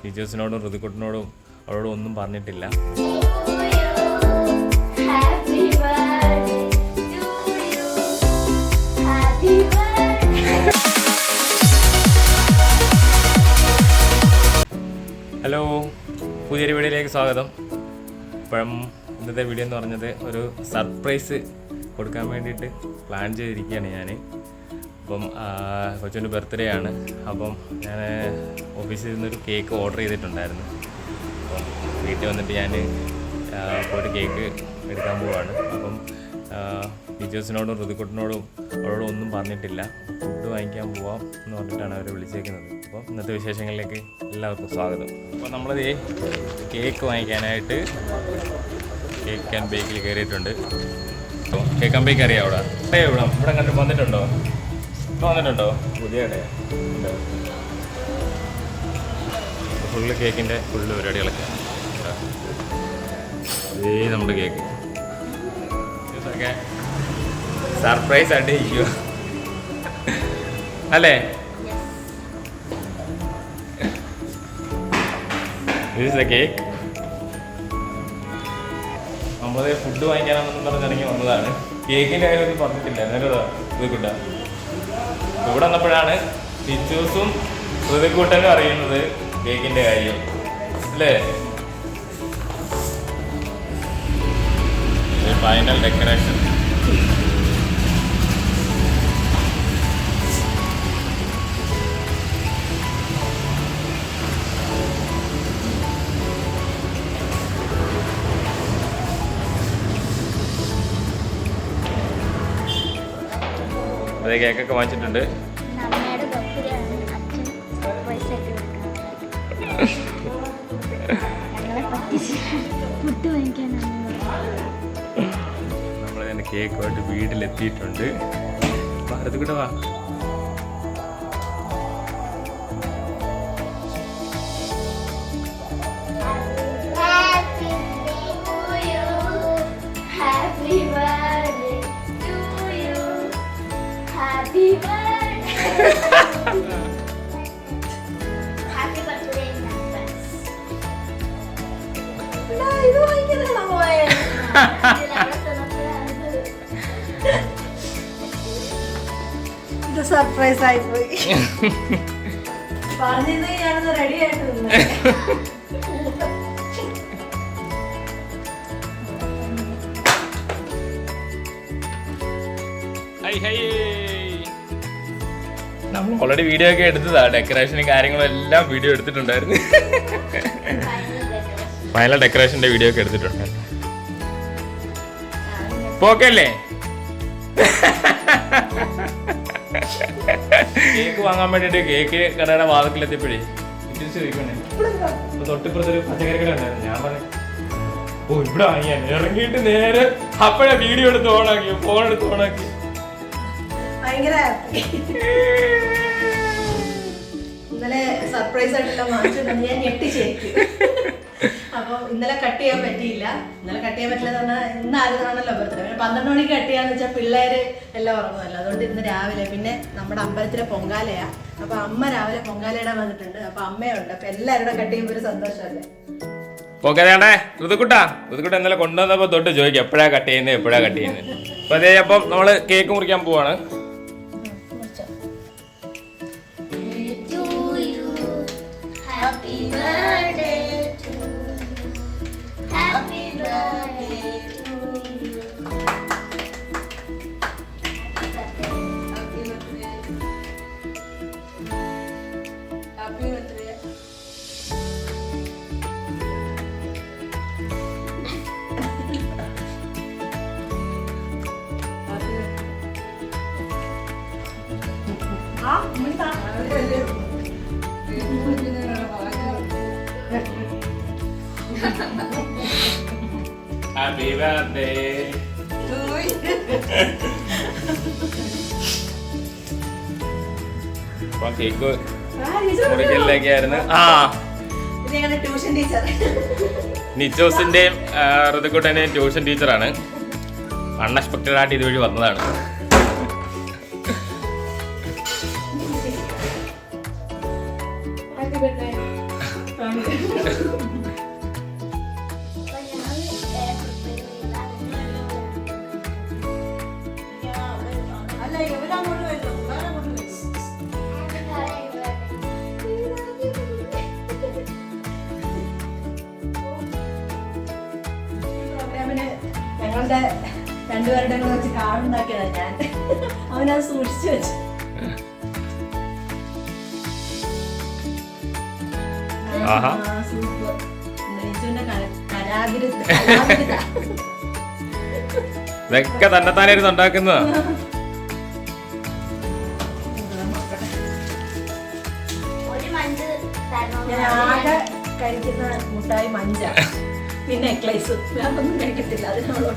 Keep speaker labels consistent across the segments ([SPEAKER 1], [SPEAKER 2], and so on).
[SPEAKER 1] ടീച്ചേഴ്സിനോടും ഋതുക്കുട്ടനോടും അവരോടും ഒന്നും പറഞ്ഞിട്ടില്ല. ഹലോ, പുതിയൊരു വീഡിയോയിലേക്ക് സ്വാഗതം. ഇപ്പോഴും ഇന്നത്തെ വീഡിയോ എന്ന് പറഞ്ഞത് ഒരു സർപ്രൈസ് കൊടുക്കാൻ വേണ്ടിയിട്ട് പ്ലാൻ ചെയ്തിരിക്കുകയാണ് ഞാൻ. അപ്പം കൊച്ചിൻ്റെ ബർത്ത്ഡേ ആണ്. അപ്പം ഞാൻ ഓഫീസിൽ നിന്നൊരു കേക്ക് ഓർഡർ ചെയ്തിട്ടുണ്ടായിരുന്നു. അപ്പം വീട്ടിൽ വന്നിട്ട് ഞാൻ പോയിട്ട് കേക്ക് എടുക്കാൻ പോവാണ്. അപ്പം ടീച്ചേഴ്സിനോടും ഋതുക്കുട്ടനോടും അവരോടും ഒന്നും പറഞ്ഞിട്ടില്ല. ഫുഡ് വാങ്ങിക്കാൻ പോവാം എന്ന് പറഞ്ഞിട്ടാണ് അവരെ വിളിച്ചേക്കുന്നത്. അപ്പം ഇന്നത്തെ വിശേഷങ്ങളിലേക്ക് എല്ലാവർക്കും സ്വാഗതം. അപ്പോൾ നമ്മളത് കേക്ക് വാങ്ങിക്കാനായിട്ട് കേക്ക് ആൻഡ് ബേക്കിൽ കയറിയിട്ടുണ്ട്. അപ്പോൾ കേക്ക് ആൻഡ് ബേക്ക് അറിയാം അവിടെ ഇവിടെ കണ്ട് വന്നിട്ടുണ്ടോ? പുതിയ ഫുള്ള് കേക്കിൻ്റെ ഫുള്ള് പരിപാടികളൊക്കെ. ഇതേ നമ്മുടെ കേക്ക് ഇതൊക്കെ സർപ്രൈസ് ആയിട്ട് ഇരിക്കുക അല്ലേ? കേക്ക് നമ്മൾ ഫുഡ് വാങ്ങിക്കാനാണെന്ന് പറഞ്ഞിറങ്ങി വന്നതാണ്. കേക്കിൻ്റെ കാര്യം ഒന്നും പറഞ്ഞിട്ടില്ല. എന്നാലും ഇത് കിട്ടാം. ഇവിടെ വന്നപ്പോഴാണ് ടീച്ചേഴ്സും ഋതുക്കുട്ടനും അറിയുന്നത് കേക്കിൻ്റെ കാര്യം അല്ലേ? Final decoration. അതേ കേക്കൊക്കെ വാങ്ങിച്ചിട്ടുണ്ട്. നമ്മളതിൻ്റെ കേക്കുമായിട്ട് വീട്ടിലെത്തിയിട്ടുണ്ട്. ഭാരത് കൂടെ വാ.
[SPEAKER 2] ഇത് സർപ്രൈസ് ആയി പോയി. പറഞ്ഞിരുന്നെങ്കിൽ ഞാനൊന്ന് റെഡി ആയിട്ട് നിന്നു.
[SPEAKER 1] നമ്മൾ ഓൾറെഡി വീഡിയോ ഒക്കെ എടുത്തതാ. ഡെക്കറേഷനും കാര്യങ്ങളും എല്ലാം വീഡിയോ എടുത്തിട്ടുണ്ടായിരുന്നു. ഫൈനൽ ഡെക്കറേഷന്റെ വീഡിയോ ഒക്കെ എടുത്തിട്ടുണ്ടായിരുന്നു. ഓക്കെ അല്ലേ? കേക്ക് വാങ്ങാൻ വേണ്ടിട്ട് കേക്ക് കടയുടെ വാതിക്കലെത്തിയപ്പോഴേ തിരിച്ചു ചോദിക്കണേ. തൊട്ടിപ്പുറത്തൊരു പച്ചക്കറി കട ഉണ്ടായിരുന്നു. ഞാൻ പറഞ്ഞു ഓ ഇവിടെ വാങ്ങിയാൻ ഇറങ്ങിയിട്ട് നേരെ അപ്പോഴാ വീഡിയോ എടുത്ത് ഓണാക്കി, ഫോൺ എടുത്ത് ഓണാക്കി.
[SPEAKER 2] ഇന്നലെ സർപ്രൈസ് ആയിട്ടുള്ള വാങ്ങിച്ചിട്ടുണ്ട്. ഞാൻ ഞെട്ടിച്ചേക്കും. അപ്പൊ ഇന്നലെ കട്ട് ചെയ്യാൻ പറ്റിയില്ല. ഇന്നലെ കട്ട് ചെയ്യാൻ പറ്റില്ല എന്ന് പറഞ്ഞാൽ ഇന്ന് ആരുതാണല്ലോ ബർത്ത്ഡേ. പിന്നെ 12 മണിക്ക് കട്ട് ചെയ്യാന്ന് വെച്ചാൽ പിള്ളേര് എല്ലാം ഉറങ്ങുമല്ലോ. അതുകൊണ്ട് ഇന്ന് രാവിലെ പിന്നെ നമ്മുടെ അമ്പലത്തിലെ പൊങ്കാലയാ. അപ്പൊ അമ്മ രാവിലെ പൊങ്കാലയിടാൻ വന്നിട്ടുണ്ട്. അപ്പൊ അമ്മയുണ്ട്. അപ്പൊ എല്ലാവരുടെ കട്ട് ചെയ്യുമ്പോൾ ഒരു സന്തോഷമല്ലേ?
[SPEAKER 1] ഓക്കെ ഋതുക്കുട്ട ഇന്നലെ കൊണ്ടുവന്നപ്പോ തൊട്ട് ചോദിക്കും എപ്പോഴാ കട്ട് ചെയ്യുന്നത്. അപ്പൊ അതേ അപ്പം നമ്മള് കേക്ക് മുറിക്കാൻ പോവാണ്. Happy birthday to you. Cake മുറിക്കലിലേക്കായിരുന്നു. നിച്ചോസിന്റെയും ഋതുക്കുട്ടന്റെയും ട്യൂഷൻ ടീച്ചറാണ്. അൺഎക്സ്പെക്റ്റഡ് ആയിട്ട് ഇതുവഴി വന്നതാണ്.
[SPEAKER 2] Happy birthday. അല്ല ഇവരങ്ങോട്ട് വരുന്നു, ഇവരങ്ങോട്ട് വരുന്നു. പ്രോഗ്രാമിന് ഞങ്ങളുടെ രണ്ടുപേരുടെ കൂടെ വെച്ച് കാർഡുണ്ടാക്കിയതാ ഞാൻ. അവനത് സൂക്ഷിച്ചു വെച്ചു.
[SPEAKER 1] ആഹാ.
[SPEAKER 2] സൂപ്പർ. നെയ്ച്ചോറിന്റെ കലാവിരുദ്ധ.
[SPEAKER 1] ഇതൊക്കെ തന്നെത്താനായിരുന്നു ഉണ്ടാക്കുന്നതാ.
[SPEAKER 2] ഞാൻ ആകെ കഴിക്കുന്ന മുട്ടായി മഞ്ച, പിന്നെ എക്ലൈസ്, വേറൊന്നും കഴിക്കത്തില്ല. അതിനോട്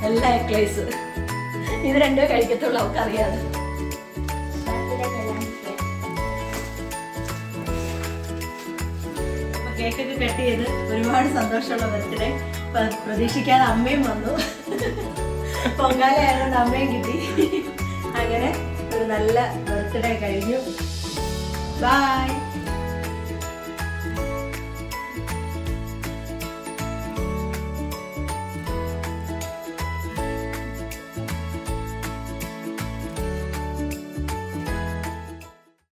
[SPEAKER 2] എല്ലാ എക്ലൈസ് ഇത് രണ്ടോ കഴിക്കത്തുള്ളൂ, അവൾക്കറിയാതെ. കേക്കൊക്കെ കട്ട് ചെയ്ത് ഒരുപാട് സന്തോഷമുള്ള ബർത്ത്ഡേ. പ്രതീക്ഷിക്കാതെ അമ്മയും വന്നു. പൊങ്കാല ആയതുകൊണ്ട് അമ്മയും കിട്ടി. അങ്ങനെ ഒരു നല്ല ബർത്ത്ഡേ കഴിഞ്ഞു. ബൈ.